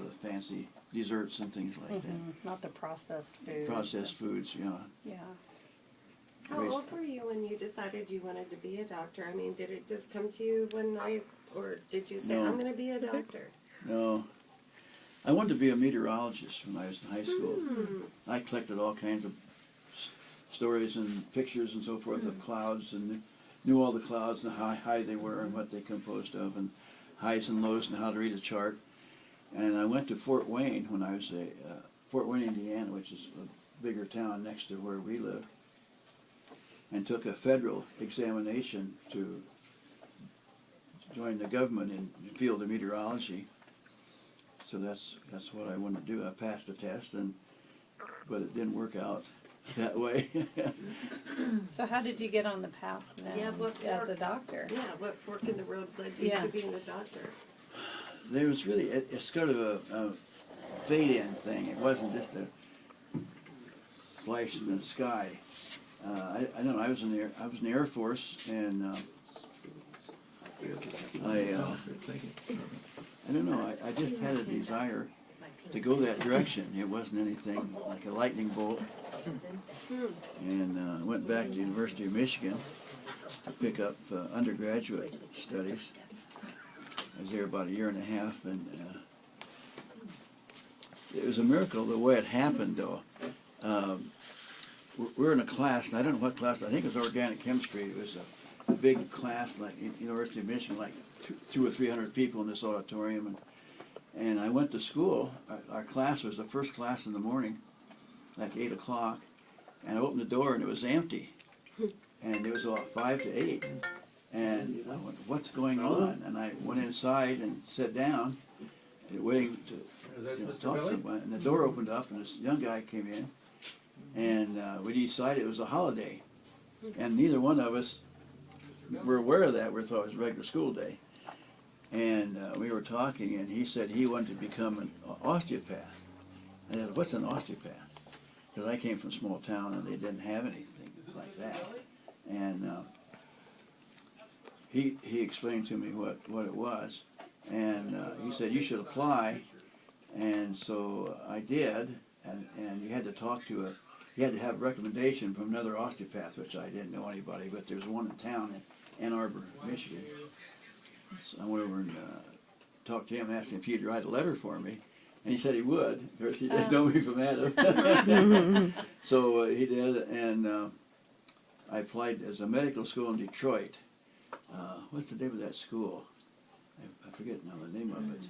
of the fancy desserts and things like that. Not the processed foods. Processed foods, you know. Yeah. How old were you when you decided you wanted to be a doctor? I mean, did it just come to you one night, or did you say, No. I'm going to be a doctor? No. I wanted to be a meteorologist when I was in high school. I collected all kinds of stories and pictures and so forth of clouds, and knew all the clouds and how high they were and what they composed of, and highs and lows and how to read a chart. And I went to Fort Wayne when I was Fort Wayne, Indiana, which is a bigger town next to where we live, and took a federal examination to join the government in the field of meteorology. So that's what I wanted to do. I passed the test, but it didn't work out that way. So how did you get on the path then as a doctor? Yeah, what fork in the road led you to being a doctor? There was really, it's kind of a fade-in thing. It wasn't just a flash in the sky. I don't know. I was in the Air Force, and I don't know. I just had a desire to go that direction. It wasn't anything like a lightning bolt. And went back to the University of Michigan to pick up undergraduate studies. I was there about a year and a half, and it was a miracle the way it happened, though. We're in a class, and I don't know what class. I think it was organic chemistry. It was a big class, like University of Michigan, like 200 or 300 people in this auditorium. And I went to school. Our class was the first class in the morning, like 8 o'clock. And I opened the door, and it was empty. And it was about 5 to 8. And I went, what's going on? And I went inside and sat down, waiting to talk to someone. And the door opened up, and this young guy came in. And we decided it was a holiday. And neither one of us were aware of that. We thought it was regular school day. And we were talking, and he said he wanted to become an osteopath. And I said, what's an osteopath? Because I came from a small town, and they didn't have anything like that. And he explained to me what it was. And he said, you should apply. And so I did, and you had to talk to you had to have a recommendation from another osteopath, which I didn't know anybody, but there's one in town in Ann Arbor, Michigan. So I went over and talked to him, asked him if he'd write a letter for me, and he said he would. Of course, he didn't know me from Adam. So he did, and I applied as a medical school in Detroit. What's the name of that school? I forget now the name of it,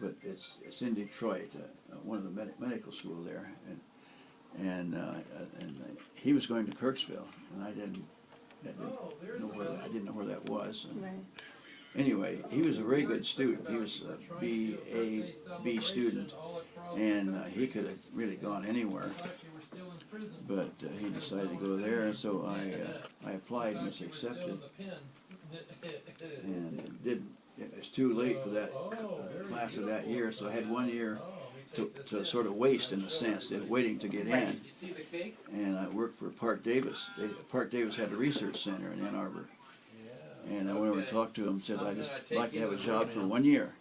but it's in Detroit, one of the medical school there, and he was going to Kirksville, and I didn't know where that was. And anyway, he was a very good student. He was a B student, and he could have really gone anywhere. But he decided to go there, and so I applied and was accepted. And it was too late for that class of that year, so I had 1 year to sort of waste, in a sense, waiting to get in. And I worked for Park Davis. Park Davis had a research center in Ann Arbor. And I went over and talked to him and said, I'd just like to have a job for 1 year.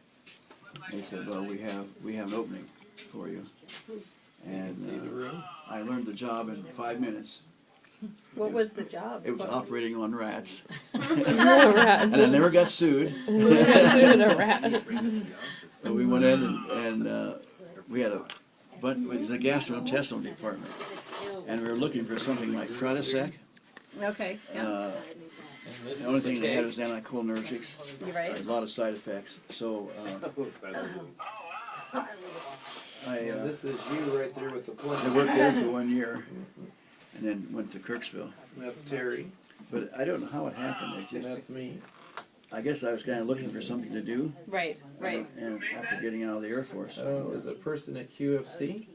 And he said, well, we have an opening for you. And I learned the job in 5 minutes. What was the job? It was operating on rats. Rats. And I never got sued. Never got sued with a rat. So we went in and we had it was the gastrointestinal department. And we were looking for something like Pradisec. Okay, yeah. The only thing they had was anticholinergics. You're right. A lot of side effects. So this is you right there with the I plane. worked there for 1 year, and then went to Kirksville. That's Terry. But I don't know how it happened. It And just, that's me. I guess I was kind of looking for something to do. Right. And after getting out of the Air Force. As a person at QFC.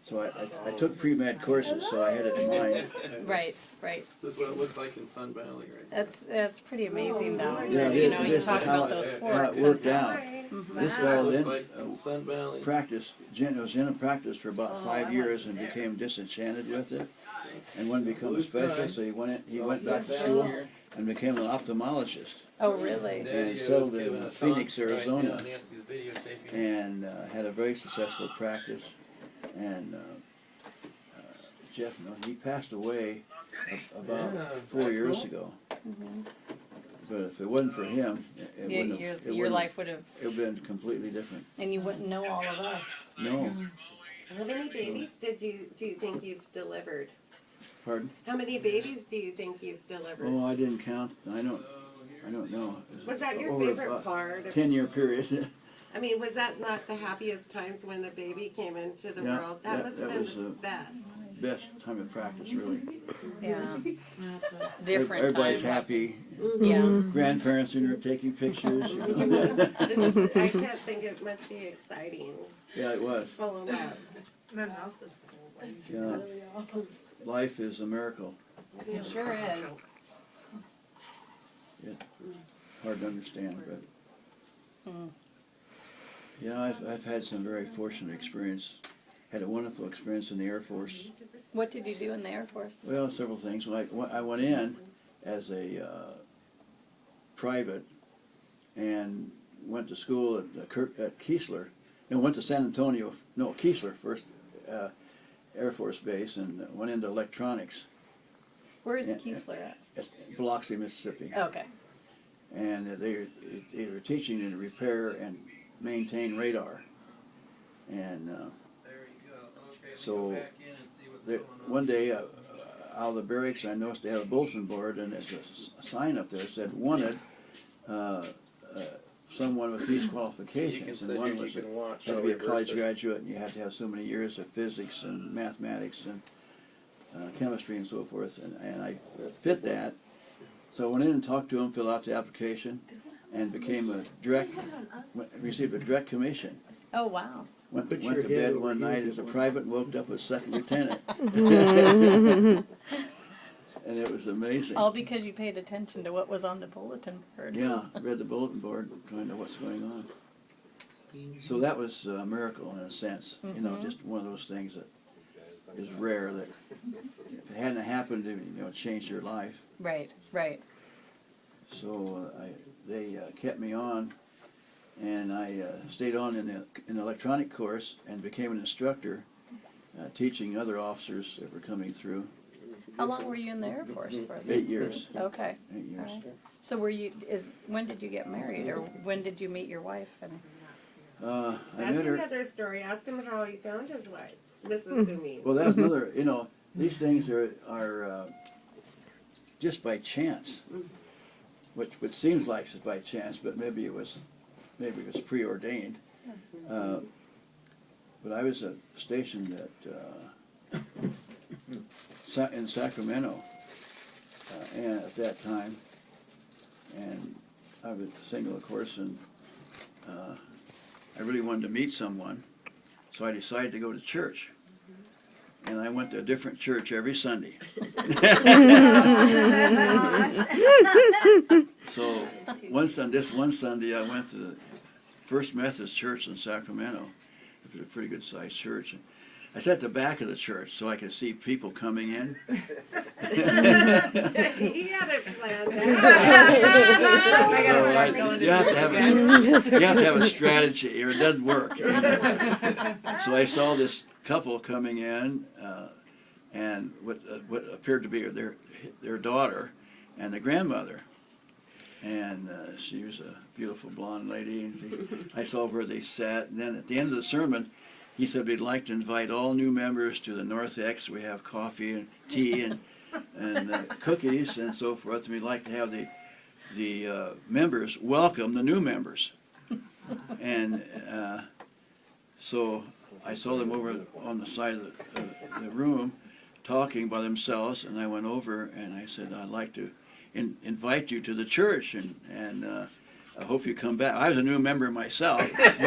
So I took pre-med courses, so I had it in mind. Right. This is what it looks like in Sun Valley right That's pretty amazing, though. Yeah, You talk how about those it forks. worked and- out. This now. fellow It looks then like in Sun Valley. was in a practice for about 5 years and became disenchanted with it, and wanted to become a specialist. So he went back to school and became an ophthalmologist. Oh, really? Daddy settled was in giving a Phoenix, talk, Arizona. Right, yeah, Nancy's videotaping. and had a very successful practice. And Jeff, he passed away about Yeah, 4 years cool? ago. Mhm. But if it wasn't for him, it wouldn't have. Your life would have, It would have been completely different. and you wouldn't know all of us. No, How many babies do you think you've delivered? pardon? How many babies do you think you've delivered? Oh, I didn't count. I don't know. Was that your Over favorite about part? 10-year period. I mean, was that not the happiest times when the baby came into the Yeah, world? That must have that was been the the best. Best time of practice, really. Yeah. Different Everybody's time. happy. Yeah. Grandparents in there taking pictures. I can't think it must be exciting. Yeah, it was. Full of love. Yeah. Life is a miracle. It sure is. Hard to understand, but Mm. yeah, I've had some very fortunate experience. Had a wonderful experience in the Air Force. What did you do in the Air Force? Well, several things. I went in as a private and went to school at Keesler. No, went to San Antonio. No, Keesler first, Air Force Base, and went into electronics. Where is Yeah, Keesler at? At Biloxi, Mississippi. Okay. And they were teaching you to repair and maintain radar. And There you go. Okay, So, go back in and see what's going on. one day, out of the barracks, I noticed they had a bulletin board, and there's a sign up there that said, wanted someone with these You can qualifications. sit And here one and was you can watch. had to I'll be a reverse college it. graduate, and you had to have so many years of physics and mathematics and chemistry and so forth, and I fit that. So I went in and talked to him, filled out the application, and became received a direct commission. Oh, wow. Went Put to your head bed over one here, night good as a one. private and woke up as second lieutenant. And it was amazing. All because you paid attention to what was on the bulletin board. Yeah, I read the bulletin board, trying to know what's going on. So that was a miracle in a sense. You know, Mhm. just one of those things that is rare, that if it hadn't happened, it changed your life. Right, right. So they kept me on, and I stayed on in the electronic course and became an instructor, teaching other officers that were coming through. How long were you in the Air Force for? 8 years. Okay. 8 years. Alright. So when did you get married, or when did you meet your wife? And I That's met her. another story. Ask him how he found his wife, Mrs. Sumi. Well, that's another. These things are just by chance, which seems like it's by chance, but maybe it was preordained. But I was stationed in Sacramento, and at that time, and I was single, of course, and I really wanted to meet someone, so I decided to go to church. And I went to a different church every Sunday. So this one Sunday, I went to the First Methodist Church in Sacramento. It was a pretty good sized church. I sat at the back of the church so I could see people coming in. He had it planned out. So you have to have a strategy, or it doesn't work. So I saw this couple coming in, and what appeared to be their daughter and the grandmother, and she was a beautiful blonde lady. And I saw where they sat, and then at the end of the sermon, he said we'd like to invite all new members to the North X. We have coffee and tea and cookies and so forth. And we'd like to have the members welcome the new members. And so I saw them over on the side of the room talking by themselves, and I went over and I said, I'd like to invite you to the church, and I hope you come back. I was a new member myself. But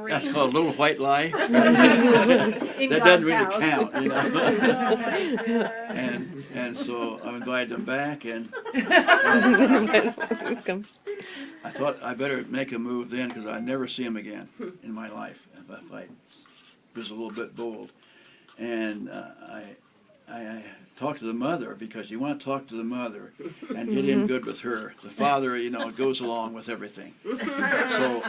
that's called a little white lie. That doesn't really count, And so I invited them back, and I thought I better make a move then, because I'd never see him again in my life if I was a little bit bold. And I talked to the mother, because you want to talk to the mother and get in good with her. The father, goes along with everything. So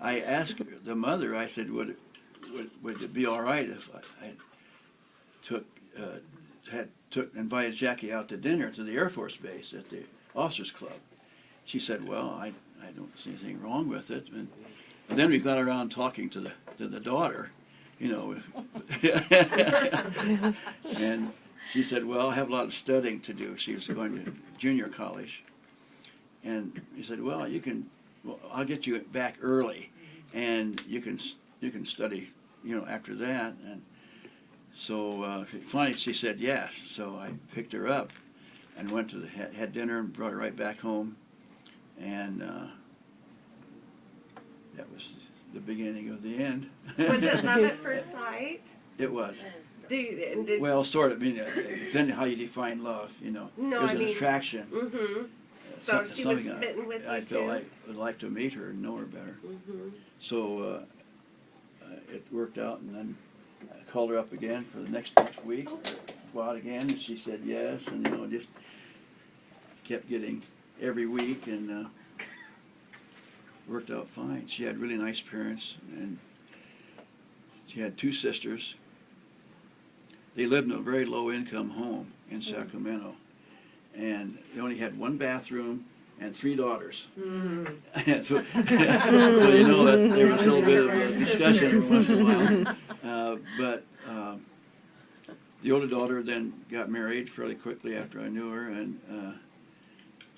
I asked the mother, I said, would it be all right if I invited Jackie out to dinner to the Air Force Base at the Officers Club? She said, well, I don't see anything wrong with it. And then we got around talking to the daughter, and she said, well, I have a lot of studying to do. She was going to junior college. And he said, well, I'll get you back early, and you can study, after that. And so finally she said yes. So I picked her up and went to had dinner and brought her right back home. And that was the beginning of the end. Was it love at first sight? It was. Well, sort of. Depending on how you define love, No, it was an attraction. Mm-hmm. So she was smitten with you I too? felt I would like to meet her and know her better. Mm-hmm. So it worked out, and then I called her up again for the next week. Go out again, and she said yes, and just kept getting every week, and worked out fine. She had really nice parents, and she had 2 sisters. They lived in a very low-income home in Sacramento, and they only had 1 bathroom and 3 daughters. so that there was a little bit of a discussion every once in a while. But the older daughter then got married fairly quickly after I knew her, and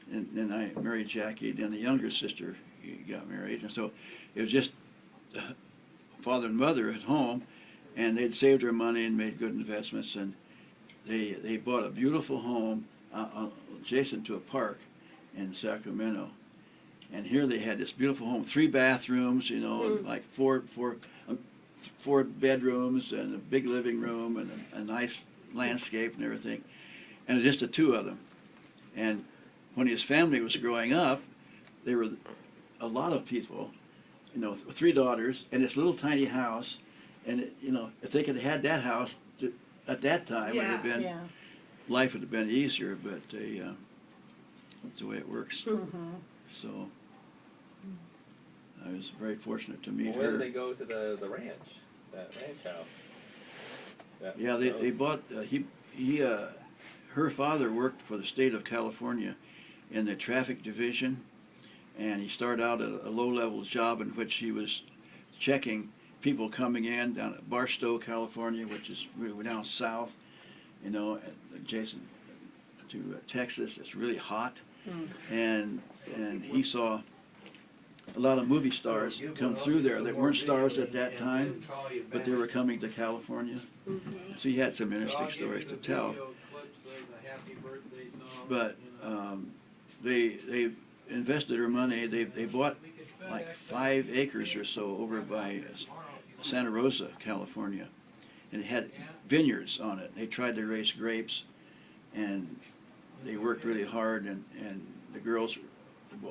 then I married Jackie. Then the younger sister got married, and so it was just father and mother at home, and they'd saved their money and made good investments, and they bought a beautiful home adjacent to a park in Sacramento. And here they had this beautiful home, 3 bathrooms, like four bedrooms and a big living room and a nice landscape and everything, and just the 2 of them. And when his family was growing up, there were a lot of people, 3 daughters, and this little tiny house. And if they could have had that house at that time, it would have been life would have been easier. But that's the way it works. Mm-hmm. So I was very fortunate to meet Where her. did they go to the ranch? That ranch house? They bought. Her father worked for the state of California in the traffic division, and he started out at a low-level job in which he was checking people coming in down at Barstow, California, which is really down south, adjacent to Texas. It's really hot, and he saw a lot of movie stars come through there that weren't stars at that time, but they were coming to California. So he had some interesting stories to tell. But they invested their money. They bought like 5 acres or so over by Santa Rosa, California, and it had vineyards on it. They tried to raise grapes, and they worked really hard, and the girls,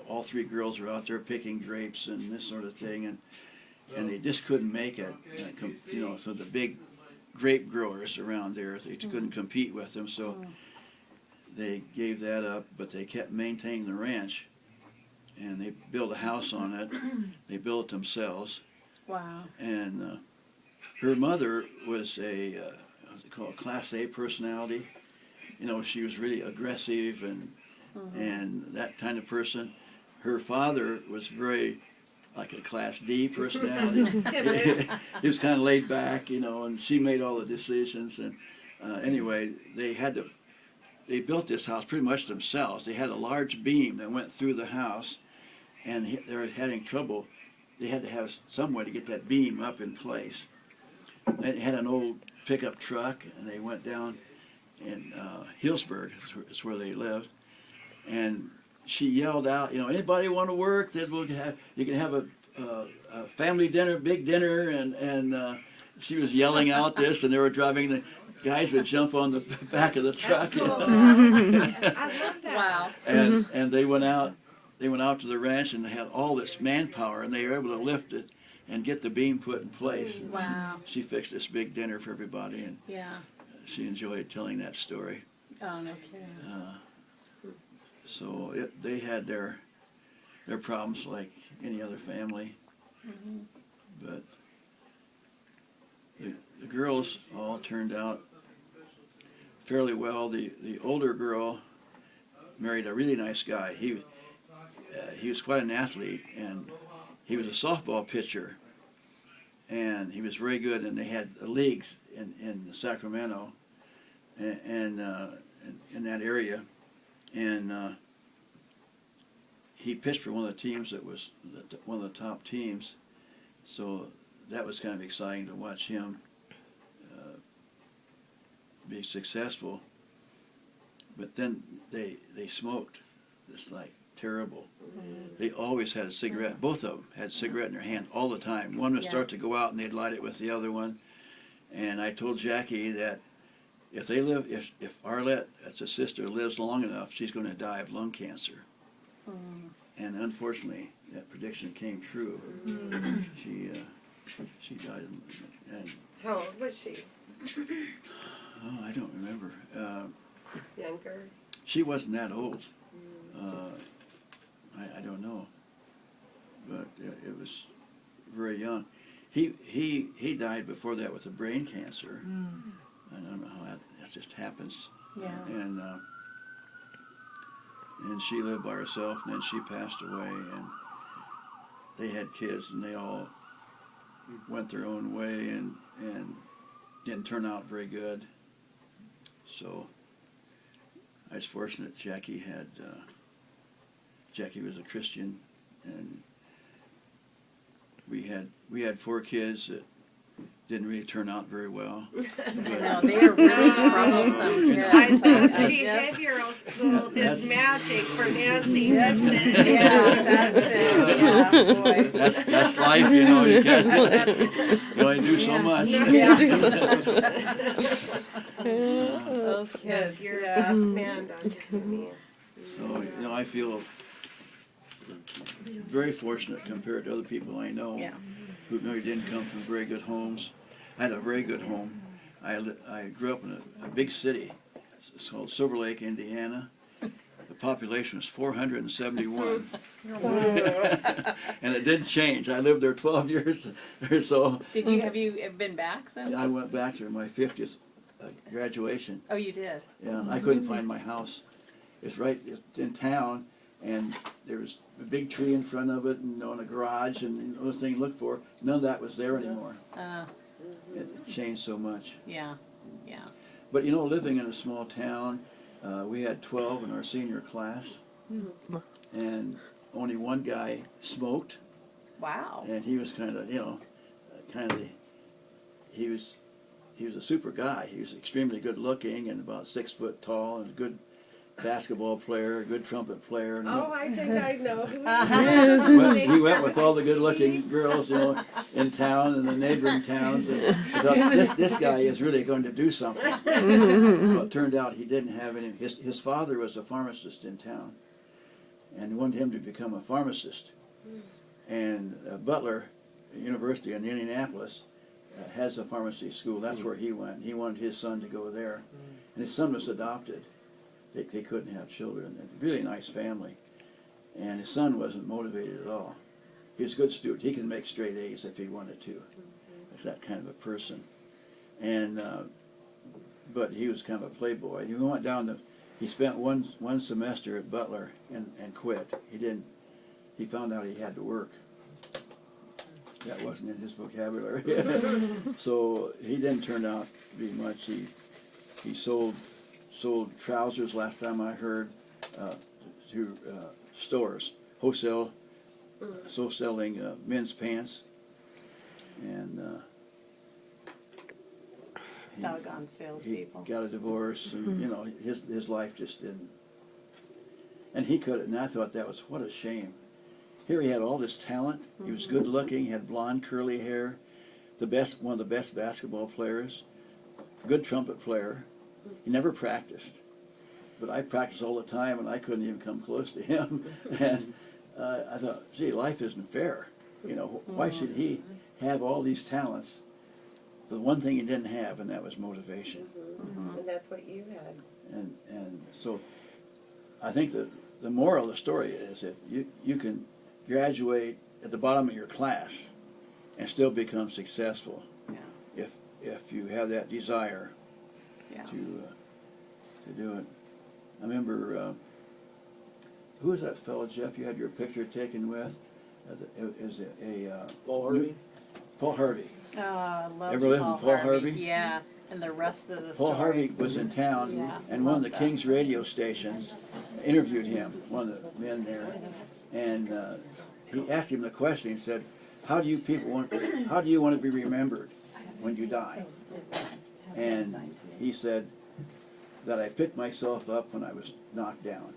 all 3 girls were out there picking grapes and this sort of thing, and they just couldn't make it. So the big grape growers around there, they couldn't compete with them, so they gave that up, but they kept maintaining the ranch, and they built a house on it. They built it themselves. Wow. And her mother was a Class A personality. She was really aggressive and that kind of person. Her father was very like a Class D personality. He was kind of laid back, and she made all the decisions. And anyway, they built this house pretty much themselves. They had a large beam that went through the house, and they were having trouble. They had to have some way to get that beam up in place. They had an old pickup truck, and they went down in Hillsburg, it's where they lived, and she yelled out, anybody want to work? Then you can have a family dinner, big dinner, and she was yelling out this, and they were driving. The guys would jump on the back of the truck. That's cool. I love that. Wow. And they went out. They went out to the ranch, and they had all this manpower, and they were able to lift it and get the beam put in place. Wow. She fixed this big dinner for everybody, and Yeah. she enjoyed telling that story. Oh, no kidding. So they had their problems like any other family, but the girls all turned out fairly well. The older girl married a really nice guy. He was quite an athlete, and he was a softball pitcher, and he was very good. And they had leagues in Sacramento, and in that area, and he pitched for one of the teams that was one of the top teams. So that was kind of exciting to watch him be successful. But then they smoked. It's like terrible. They always had a cigarette. Both of them had a cigarette in their hand all the time. One would start to go out and they'd light it with the other one. And I told Jackie that if Arlette, that's a sister, lives long enough, she's going to die of lung cancer. And unfortunately, that prediction came true. She died. And How old was she? I don't remember. Younger? She wasn't that old. I don't know, but it was very young. He died before that with a brain cancer. I don't know how that just happens. Yeah. And she lived by herself, and then she passed away, and they had kids, and they all went their own way, and didn't turn out very good. So I was fortunate. Jackie was a Christian, and we had 4 kids that didn't really turn out very well. No, they are really troublesome kids. I thought I the just- behavioral school did magic for Nancy, Yes, didn't it? yeah, that's it. Yeah, boy. That's life, you know. You only do so much. Those kids. Yes, you're Yeah. best man, don't you, me? So I feel very fortunate compared to other people I know Yeah. who maybe didn't come from very good homes. I had a very good home. I grew up in a big city. It's called Silver Lake, Indiana. The population was 471. And it didn't change. I lived there 12 years or so. Have you been back since? I went back to my 50th graduation. Oh, you did? Yeah, I couldn't find my house. It's in town, and there was a big tree in front of it, and on a garage, and those things you look for. None of that was there anymore. It changed so much. Yeah. But living in a small town, we had 12 in our senior class, and only one guy smoked, Wow. and he was he was a super guy. He was extremely good looking and about 6 foot tall, and a good basketball player, a good trumpet player. And Oh, I think I know who he is. he went with all the good-looking girls, in town and the neighboring towns. And I thought, this guy is really going to do something. Well, it turned out he didn't have any. His father was a pharmacist in town, and wanted him to become a pharmacist. And Butler University in Indianapolis has a pharmacy school. That's where he went. He wanted his son to go there, and his son was adopted. They couldn't have children. A really nice family. And his son wasn't motivated at all. He was a good student. He could make straight A's if he wanted to. That's that kind of a person. And but he was kind of a playboy. He went down he spent one semester at Butler and quit. He found out he had to work. That wasn't in his vocabulary. So he didn't turn out to be much. He sold trousers, last time I heard, to stores, wholesaling men's pants, and Doggone he salespeople. got a divorce, and his life just didn't. And he could, and I thought that was what a shame. Here he had all this talent. He was good looking. He had blonde curly hair, one of the best basketball players, good trumpet player. He never practiced, but I practiced all the time, and I couldn't even come close to him. And I thought, gee, life isn't fair. Why should he have all these talents the one thing he didn't have, and that was motivation. And that's what you had. And so I think the moral of the story is that you can graduate at the bottom of your class and still become successful if you have that desire to do it. I remember, who was that fellow, Jeff, you had your picture taken with? Is it Paul Harvey? Paul Harvey. Oh, I love Ever live with Paul Harvey? Yeah, and the rest of the Paul story. Harvey was in town, Yeah, and one of the love that. King's radio stations interviewed him, one of the men there, and he asked him the question. He said, how do you want to be remembered when you die? And he said that I picked myself up when I was knocked down.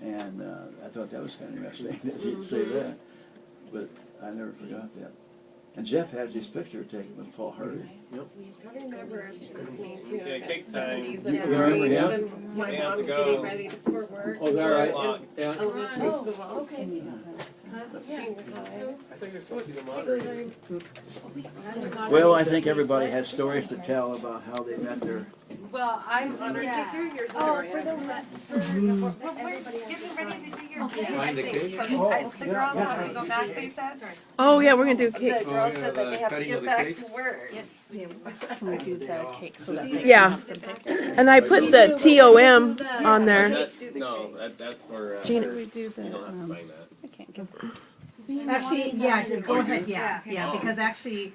And I thought that was kind of interesting that he'd say that, but I never forgot that. And Jeff has his picture taken with Paul Harvey. I remember listening to Yeah, cake time. 70s You and remember 40s him? when my We have to mom's go. getting ready for work. Oh, is that right? Yeah. Elementary school. Okay. Junior high. I think they're supposed to be the moderators. Well, I think everybody has stories to tell about how they met their. Well, I'm honored to hear your Oh, story. for the rest, for everybody has Getting to ready sign. to do your cake, Sign I the think. cake? So the girls have to go back, they said? Oh, yeah, we're gonna do The cake. girls said that they have to cutting get of the back cake? to work. Can we do the cake so that they Yeah. can have some pictures? And I put the TOM on there. That's for, Janet, We do the, you don't have to sign that. I can't get Actually, yeah, go ahead, yeah, because actually,